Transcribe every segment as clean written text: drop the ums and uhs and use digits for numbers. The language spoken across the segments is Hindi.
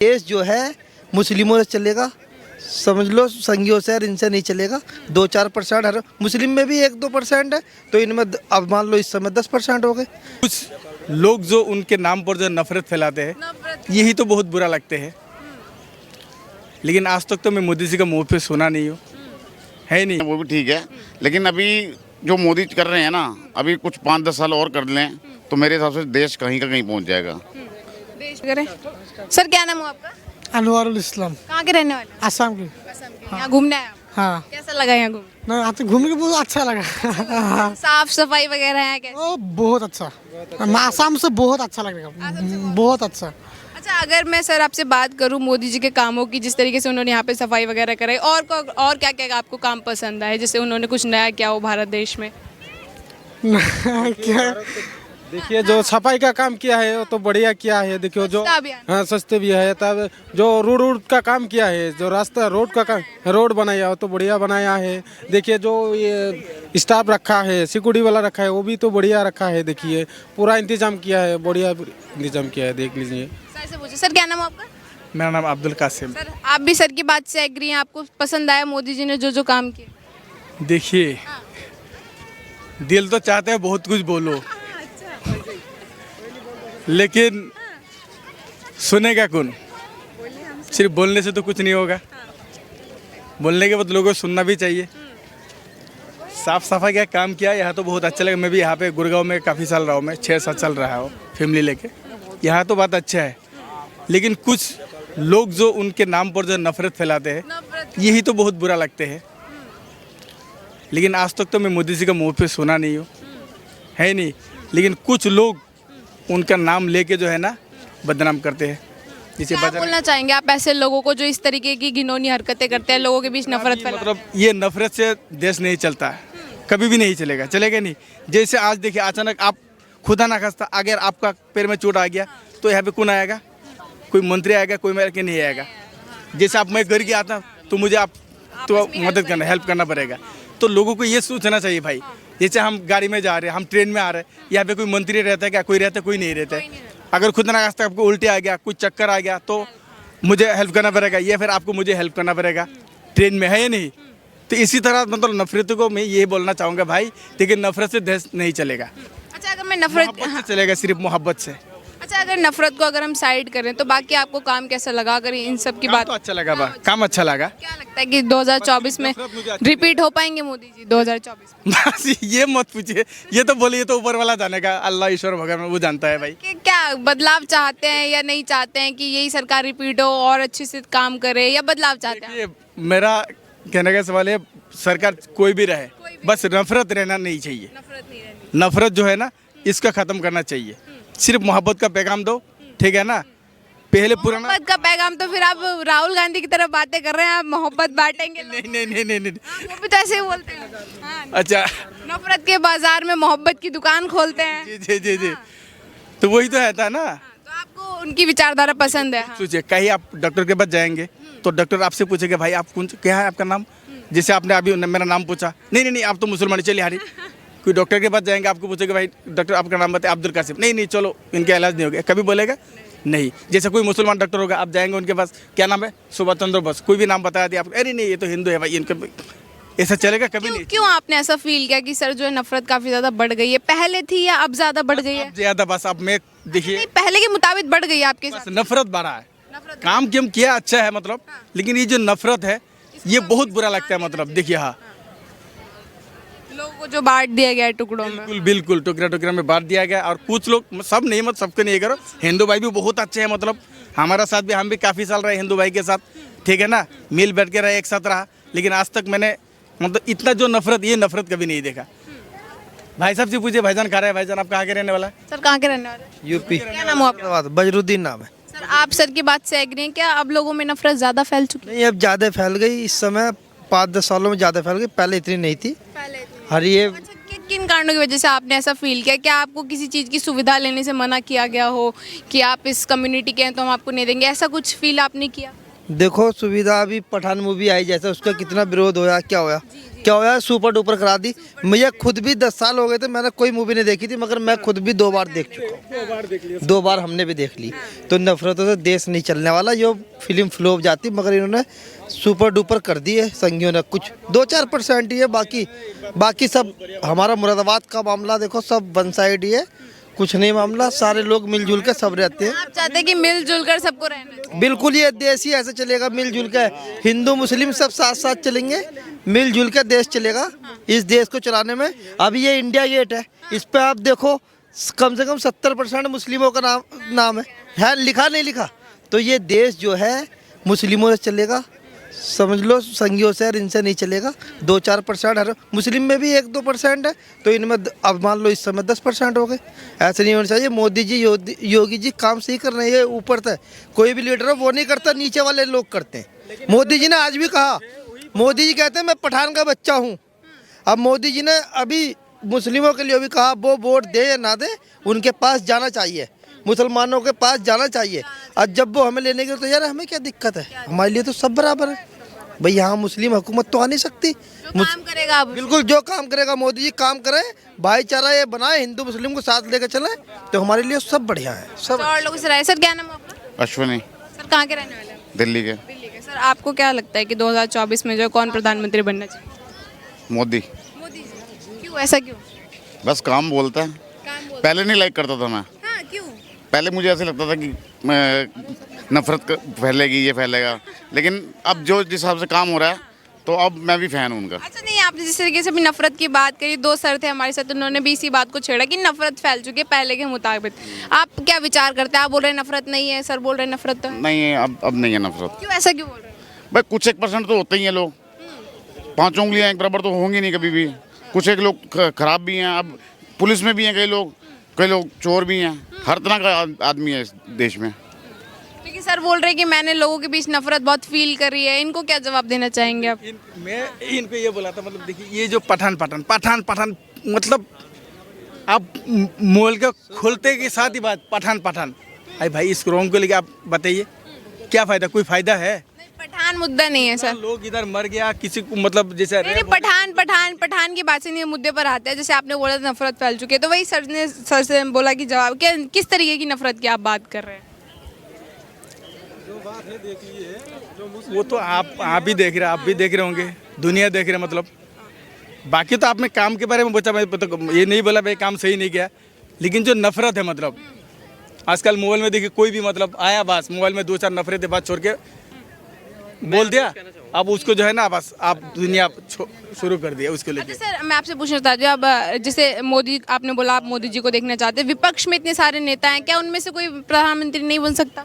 देश जो है मुस्लिमों से चलेगा, समझ लो संघियों से और इनसे नहीं चलेगा। 2-4% हर मुस्लिम में भी 1-2% है, तो इनमें अब मान लो इस समय 10% हो गए। कुछ लोग जो उनके नाम पर जो नफरत फैलाते हैं, यही तो बहुत बुरा लगते हैं। लेकिन आज तक तो मैं मोदी जी का मुंह पे सुना नहीं हूँ, है नहीं। वो भी ठीक है, लेकिन अभी जो मोदी कर रहे हैं ना, अभी कुछ 5-10 साल और कर लें तो मेरे हिसाब से देश कहीं का कहीं पहुंच जाएगा। देश करें। सर क्या नाम है आपका? अनवारुल इस्लाम, कहाँ के रहने वाले? आसाम की। असम के। यहाँ घूमने आए आप? हाँ, कैसा लगा यहाँ घूम? ना आते घूमने के बहुत अच्छा लगा। साफ सफाई वगैरह है कैसे? ओ बहुत अच्छा, आसाम से बहुत अच्छा लगेगा, बहुत अच्छा। अच्छा, अगर मैं सर आपसे बात करूं मोदी जी के कामों की, जिस तरीके से उन्होंने यहाँ पे सफाई वगैरह कराई, और क्या क्या आपको काम पसंद आए, जैसे उन्होंने कुछ नया किया हो भारत देश में? क्या देखिए जो सफाई का काम किया है वो तो बढ़िया किया है। देखियो जो स्वच्छता अभियान। हाँ सस्ते भी है, तब जो रोड का काम किया है, जो रास्ता रोड का काम रोड बनाया वो तो बढ़िया बनाया है। देखिए जो ये स्टाफ रखा है, सिक्योरिटी वाला रखा है, वो भी तो बढ़िया रखा है। देखिए पूरा इंतजाम किया है, बढ़िया इंतजाम किया है, देख लीजिए। सर से पूछे, सर क्या नाम है आपका? मेरा नाम अब्दुल कासिम। सर आप भी सर की बात से एग्री हैं, आपको पसंद आया मोदी जी ने जो जो काम किए? देखिए, दिल तो चाहते हैं बहुत कुछ बोलो, लेकिन सुनेगा कौन? सिर्फ बोलने से तो कुछ नहीं होगा, बोलने के बाद लोगों को सुनना भी चाहिए। साफ सफाई का काम किया, यहाँ तो बहुत अच्छा लगा। मैं भी यहाँ पे गुड़गांव में काफ़ी साल रहा हूँ, मैं 6-7 साल रहा हूँ फैमिली लेके। यहाँ तो बात अच्छा है, लेकिन कुछ लोग जो उनके नाम पर जो नफरत फैलाते हैं, यही तो बहुत बुरा लगते हैं। लेकिन आज तक तो मैं मोदी जी का मुंह पे सुना नहीं हूँ, है नहीं। लेकिन कुछ लोग उनका नाम लेके जो है ना बदनाम करते हैं। जैसे क्या बोलना चाहेंगे आप ऐसे लोगों को जो इस तरीके की घिनौनी हरकतें करते हैं, लोगों के बीच नफरत फैलाते हैं? मतलब ये नफरत से देश नहीं चलता है, कभी भी नहीं चलेगा, चलेगा नहीं। जैसे आज देखिए, अचानक आप खुदा ना खास्ता अगर आपका पैर में चोट आ गया तो यहाँ पे कौन आएगा? कोई मंत्री आएगा, कोई मेरे के नहीं आएगा। जैसे आप मैं घर के आता तो मुझे आप तो मदद करना, हेल्प करना पड़ेगा। तो लोगों को ये सोचना चाहिए भाई, जैसे हम गाड़ी में जा रहे हैं, हम ट्रेन में आ रहे हैं, यहाँ पे कोई मंत्री रहता है क्या? कोई रहता है? कोई नहीं रहता है। अगर खुद ना रास्ता आपको उल्टे आ गया, कुछ चक्कर आ गया, तो मुझे हेल्प करना पड़ेगा, या फिर आपको मुझे हेल्प करना पड़ेगा। ट्रेन में है या नहीं? तो इसी तरह मतलब नफरत को मैं ये बोलना चाहूँगा भाई, लेकिन नफरत से देश नहीं चलेगा। अच्छा, अगर मैं नफरत मोहब्बत से चलेगा, सिर्फ मोहब्बत से। अच्छा, अगर नफरत को अगर हम साइड करें तो बाकी आपको काम कैसा लगा? अगर इन सब की काम बात, तो अच्छा लगा बा, काम अच्छा लगा। क्या लगता है कि 2024 में रिपीट हो पाएंगे मोदी जी 2024 में? बस ये मत पूछिए, ये तो बोलिए तो ऊपर वाला जाने का, अल्लाह ईश्वर भगवान वो जानता है भाई। कि क्या बदलाव चाहते हैं या नहीं चाहते हैं कि यही सरकार रिपीट हो और अच्छे से काम करे, या बदलाव चाहते हैं? ये मेरा कहने का सवाल है, सरकार कोई भी रहे, बस नफरत रहना नहीं चाहिए। नफरत नहीं रहनी। नफरत जो है ना, इसका खत्म करना चाहिए। सिर्फ मोहब्बत का पैगाम दो, ठीक है ना? पहले पुराना मोहब्बत का पैगाम तो फिर आप राहुल गांधी की तरह बातें कर रहे हैं, आप मोहब्बत बांटेंगे? नहीं नहीं नहीं नहीं नहीं। वो भी तो ऐसे ही बोलते हैं। हाँ, अच्छा, नफरत के बाजार में मोहब्बत की दुकान खोलते हैं। जी जी जी जी, तो वही तो है था ना। तो आपको उनकी विचारधारा पसंद है? हाँ। सोचिए, कहीं आप डॉक्टर के पास जाएंगे तो डॉक्टर आपसे पूछेगा भाई आप कौन, क्या है आपका नाम? जैसे आपने अभी मेरा नाम पूछा, नहीं नहीं नहीं आप तो मुसलमान, चलिए हारी। कोई डॉक्टर के पास जाएंगे, आपको पूछेगा भाई डॉक्टर आपका नाम बताए, अब्दुल कासिम, नहीं नहीं चलो इनका इलाज नहीं हो गया, कभी बोलेगा नहीं। जैसे कोई मुसलमान डॉक्टर होगा, आप जाएंगे उनके पास, क्या नाम है? सुभाष चंद्र बोस, कोई भी नाम बता दिया आप, अरे नहीं ये तो हिंदू है भाई, इनका ऐसा चलेगा कभी नहीं। क्यों आपने ऐसा फील किया कि सर जो है नफरत काफी ज्यादा बढ़ गई है? पहले थी या अब ज्यादा बढ़ गई है? अब ज्यादा, बस अब मैं देखिए नहीं, पहले के मुताबिक बढ़ गई है आपके बस साथ? नफरत बढ़ा है। नफरत काम की हम किया अच्छा है मतलब, लेकिन ये जो नफरत है ये बहुत बुरा लगता है। मतलब देखिए, हाँ लोगों को जो बांट दिया गया है टुकड़ों में। बिल्कुल बिल्कुल, टुकड़ा टुकड़ा में बांट दिया गया। और कुछ लोग, सब नहीं, मत सबको नहीं करो। हिंदू भाई भी बहुत अच्छे हैं, मतलब हमारा साथ भी, हम भी काफ़ी साल रहे हिंदू भाई के साथ, ठीक है ना? मिल बैठ के रहे, एक साथ रहा। लेकिन आज तक मैंने मतलब इतना जो नफरत, ये नफरत कभी नहीं देखा। भाई साहब से पूछिए, भाईजान कहाँ रहे? भाईजान आप कहाँ के रहने वाला है? सर कहाँ के रहने वाले हैं? यूपी। क्या नाम हो आपका? बजरुद्दीन नाम है। सर आप सर की बात से एग्री हैं क्या? अब लोगों में नफरत ज्यादा फैल चुकी है? नहीं, अब ज़्यादा फैल गई, इस समय 5-10 सालों में ज़्यादा फैल गई, पहले इतनी नहीं थी। पहले हर ये अच्छा, किन कारणों की वजह से आपने ऐसा फील किया? क्या आपको किसी चीज़ की सुविधा लेने से मना किया गया हो कि आप इस कम्युनिटी के हैं तो हम आपको नहीं देंगे, ऐसा कुछ फील आपने किया? देखो सुविधा अभी पठान मूवी आई जैसे उसका कितना विरोध होया, क्या होया सुपर डुपर करा दी। मुझे खुद भी 10 साल हो गए थे, मैंने कोई मूवी नहीं देखी थी, मगर मैं खुद भी 2 बार देख चुका हूँ। 2 बार हमने भी देख ली। तो नफरतों से देश नहीं चलने वाला, जो फिल्म फ्लॉप जाती, मगर इन्होंने सुपर डुपर कर दी है संघियों ने। कुछ 2-4% ही है, बाकी सब हमारा मुरादाबाद का मामला देखो सब वन साइड ही है, कुछ नहीं मामला, सारे लोग मिलजुल के सब रहते हैं। आप चाहते हैं कि मिलजुल कर सबको रहना चाहिए? बिल्कुल, ये देश ही ऐसे चलेगा मिलजुल के। हिंदू मुस्लिम सब साथ साथ चलेंगे, मिलजुल के देश चलेगा। इस देश को चलाने में अभी ये इंडिया गेट है, इस पे आप देखो कम से कम 70% मुस्लिमों का नाम है लिखा नहीं लिखा। तो ये देश जो है मुस्लिमों से चलेगा, समझ लो संघियों से और इनसे नहीं चलेगा। 2-4% हर मुस्लिम में भी 1-2% है, तो इनमें अब मान लो इस समय 10% हो गए। ऐसे नहीं होना चाहिए। मोदी जी योगी जी काम सही कर रहे हैं, ऊपर तक कोई भी लीडर हो वो नहीं करता, नीचे वाले लोग करते हैं। मोदी जी ने आज भी कहा, मोदी जी कहते हैं मैं पठान का बच्चा हूँ। अब मोदी जी ने अभी मुस्लिमों के लिए भी कहा, वो वोट दे या ना दे उनके पास जाना चाहिए, मुसलमानों के पास जाना चाहिए। और जब वो हमें लेने के लिए तैयार है, हमें क्या दिक्कत है? हमारे लिए तो सब बराबर है भाई। यहाँ मुस्लिम हुकूमत तो आ नहीं सकती। काम करेगा अब बिल्कुल, जो काम करेगा मोदी जी काम करे, भाईचारा ये बनाए, हिंदू मुस्लिम को साथ लेकर चले, तो हमारे लिए सब बढ़िया है। सब और लोगों से राय। सर क्या नाम है आपका? अश्विनी, सर कहाँ के रहने वाले हैं? दिल्ली के। दिल्ली के। सर आपको क्या लगता है कि 2024 में जो कौन प्रधानमंत्री बनना चाहिए? मोदी। मोदी जी। क्यों, ऐसा क्यों? बस काम बोलता है। पहले नहीं लाइक करता था मैं। हाँ, क्यों? पहले मुझे ऐसे लगता था कि नफरत फैलेगी, ये फैलेगा, लेकिन अब जो जिस हिसाब से काम हो रहा है तो अब मैं भी फैन हूँ उनका। अच्छा, नहीं, आपने जिस तरीके से भी नफरत की बात करी, 2 सर थे हमारे साथ, उन्होंने भी इसी बात को छेड़ा कि नफरत फैल चुकी है पहले के मुताबिक। आप क्या विचार करते हैं? आप बोल रहे हैं नफरत नहीं है, सर बोल रहे हैं नफरत तो है। नहीं है, अब नहीं है नफरत। क्यों, ऐसा क्यों बोल रहे हैं? भाई कुछ 1% तो होते ही हैं लोग, 5 उंगलियां एक बराबर तो होंगी नहीं कभी भी। कुछ एक लोग खराब भी हैं, अब पुलिस में भी हैं कई लोग चोर भी हैं, हर तरह का आदमी है इस देश में। लेकिन सर बोल रहे हैं कि मैंने लोगों के बीच नफरत बहुत फील करी है, इनको क्या जवाब देना चाहेंगे आप? मैं इनको ये बोला था, मतलब देखिए ये जो पठान मतलब आप मोल के खोलते के साथ ही बात पठान अरे भाई इस रोंग को लेके आप बताइए क्या फ़ायदा? कोई फ़ायदा है? नहीं, पठान मुद्दा नहीं है सर। लोग इधर मर गया, किसी को मतलब जैसे नहीं, पठान की बात से नहीं, मुद्दे पर आते हैं। जैसे आपने बोला था नफरत फैल चुकी है, तो वही सर से बोला कि जवाब क्या, किस तरीके की नफरत की आप बात कर रहे हैं? वो तो आप भी देख रहे हैं, आप भी देख रहे होंगे, दुनिया देख रहे हैं। मतलब बाकी तो आपने काम के बारे में पूछा, मैं तो ये नहीं बोला भाई काम सही नहीं किया, लेकिन जो नफरत है मतलब आजकल मोबाइल में देखिए कोई भी मतलब आया बस मोबाइल में 2-4 नफरत बात छोड़ के बोल दिया, अब उसको जो है ना बस आप दुनिया शुरू कर दिया उसके लिए। अच्छा सर, मैं आपसे पूछना चाहती हूँ, अब जैसे मोदी, आपने बोला आप मोदी जी को देखना चाहते हैं, विपक्ष में इतने सारे नेता हैं, क्या उनमें से कोई प्रधानमंत्री नहीं बन सकता?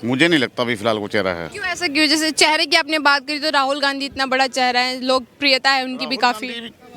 मुझे नहीं लगता अभी फिलहाल वो चेहरा है। क्यों, ऐसा क्यों? जैसे चेहरे की आपने बात करी तो राहुल गांधी इतना बड़ा चेहरा है, लोकप्रियता है उनकी भी काफ़ी।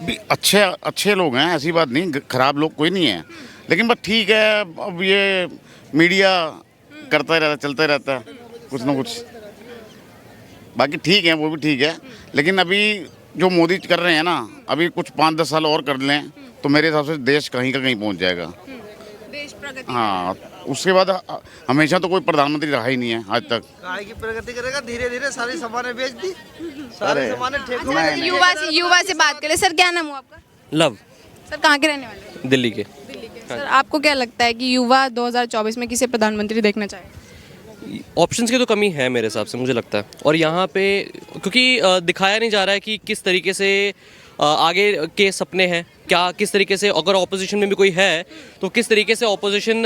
भी अच्छे लोग हैं, ऐसी बात नहीं, खराब लोग कोई नहीं है, लेकिन बस ठीक है, अब ये मीडिया करता ही रहता, चलता ही रहता है कुछ ना कुछ। बाकी ठीक है, वो भी ठीक है, लेकिन अभी जो मोदी कर रहे हैं ना, अभी कुछ 5-10 साल और कर लें तो मेरे हिसाब से देश कहीं का कहीं पहुंच जाएगा। देश प्रगति। हाँ, उसके बाद हमेशा तो कोई प्रधानमंत्री रहा ही नहीं है आज तक। काय की प्रगति करेगा? धीरे धीरे सारी सामानें बेच दी, सारे सामानें ठेकों में। अच्छा, युवा से बात करें। सर क्या नाम हुआ आपका? लव। सर कहाँ के रहने वाले हैं? दिल्ली के। सर आपको क्या लगता है कि युवा 2024 में किसे प्रधानमंत्री देखना चाहिए? ऑप्शंस की तो कमी है मेरे हिसाब से, मुझे लगता है। और यहाँ पे क्योंकि दिखाया नहीं जा रहा है कि किस तरीके से आगे के सपने हैं, क्या किस तरीके से, अगर ऑपोजिशन में भी कोई है तो किस तरीके से ऑपोजिशन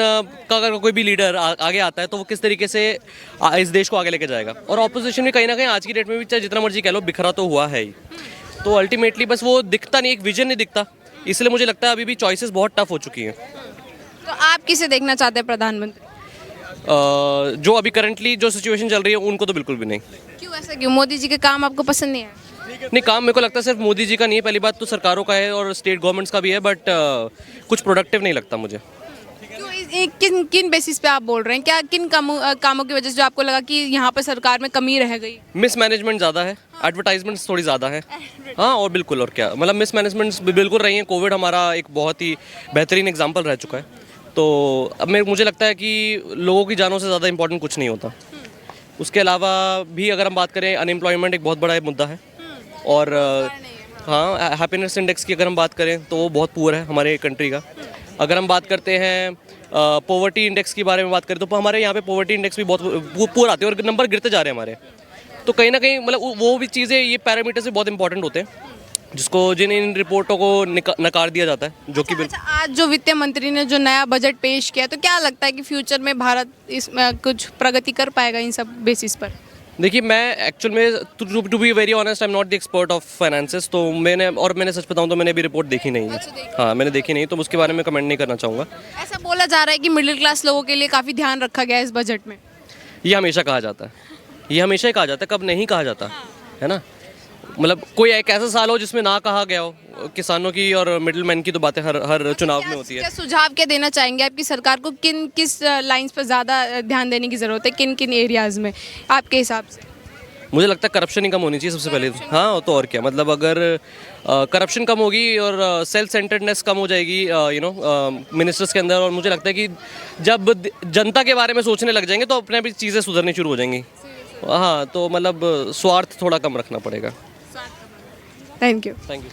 का अगर कोई भी लीडर आगे आता है तो वो किस तरीके से इस देश को आगे लेके जाएगा। और ऑपोजिशन में कहीं ना कहीं आज की डेट में भी चाहे जितना मर्जी कह लो बिखरा तो हुआ है ही, तो अल्टीमेटली बस वो दिखता नहीं, एक विजन नहीं दिखता, इसलिए मुझे लगता है अभी भी चॉइसेस बहुत टफ हो चुकी हैं। तो आप किसे देखना चाहते हैं प्रधानमंत्री? जो अभी करंटली जो सिचुएशन चल रही है उनको तो बिल्कुल भी नहीं। क्यों, ऐसा क्यों? मोदी जी के काम आपको पसंद नहीं है? नहीं, काम मेरे को लगता है सिर्फ मोदी जी का नहीं है, पहली बात तो सरकारों का है और स्टेट गवर्नमेंट्स का भी है, बट कुछ प्रोडक्टिव नहीं लगता मुझे। क्यों, किन बेसिस पे आप बोल रहे हैं? क्या किन कामों की वजह से जो आपको लगा कि यहाँ पर सरकार में कमी रह गई? मिस मैनेजमेंट ज़्यादा है, एडवर्टाइजमेंट्स थोड़ी ज़्यादा है। हाँ, और बिल्कुल, और क्या मतलब मिस मैनेजमेंट्स बिल्कुल रही हैं। कोविड हमारा एक बहुत ही बेहतरीन एग्जाम्पल रह चुका है, तो अब मुझे लगता है कि लोगों की जानों से ज़्यादा इंपॉर्टेंट कुछ नहीं होता। उसके अलावा भी अगर हम बात करें अनएम्प्लॉयमेंट एक बहुत बड़ा मुद्दा है और हाँ हैप्पीनेस इंडेक्स की अगर हम बात करें तो वो बहुत पुअर है हमारे कंट्री का। अगर हम बात करते हैं पॉवर्टी इंडेक्स के बारे में बात करें तो हमारे यहाँ पे पॉवर्टी इंडेक्स भी बहुत पुअर आते हैं और नंबर गिरते जा रहे हैं हमारे। तो कहीं ना कहीं मतलब वो भी चीज़ें ये पैरामीटर्स भी बहुत इंपॉर्टेंट होते हैं जिसको इन रिपोर्टों को नकार दिया जाता है जो कि अच्छा, आज जो वित्त मंत्री ने जो नया बजट पेश किया तो क्या लगता है कि फ्यूचर में भारत इसमें कुछ प्रगति कर पाएगा इन सब बेसिस पर? देखिए मैं एक्चुअल में to be very honest I am not the expert of finances, तो मैंने सच बताऊं तो मैंने अभी रिपोर्ट देखी नहीं है। हाँ मैंने देखी नहीं तो उसके बारे में कमेंट नहीं करना चाहूँगा। ऐसा बोला जा रहा है कि मिडिल क्लास लोगों के लिए काफ़ी ध्यान रखा गया है इस बजट में। ये हमेशा कहा जाता है, ये हमेशा ही कहा जाता है, कब नहीं कहा जाता है ना। मतलब कोई एक ऐसा साल हो जिसमें ना कहा गया हो। किसानों की और मिडिल मैन की तो बातें हर चुनाव में होती है। क्या सुझाव क्या देना चाहेंगे आपकी सरकार को, किस लाइंस पर ज़्यादा ध्यान देने की ज़रूरत है, किन एरियाज़ में आपके हिसाब से? मुझे लगता है करप्शन ही कम होनी चाहिए सबसे पहले। हाँ तो और क्या, मतलब अगर करप्शन कम होगी और सेल्फ सेंटर्डनेस कम हो जाएगी मिनिस्टर्स के अंदर, और मुझे लगता है कि जब जनता के बारे में सोचने लग जाएंगे तो अपने भी चीज़ें सुधरनी शुरू हो जाएंगी। हाँ तो मतलब स्वार्थ थोड़ा कम रखना पड़ेगा। Thank you. Thank you.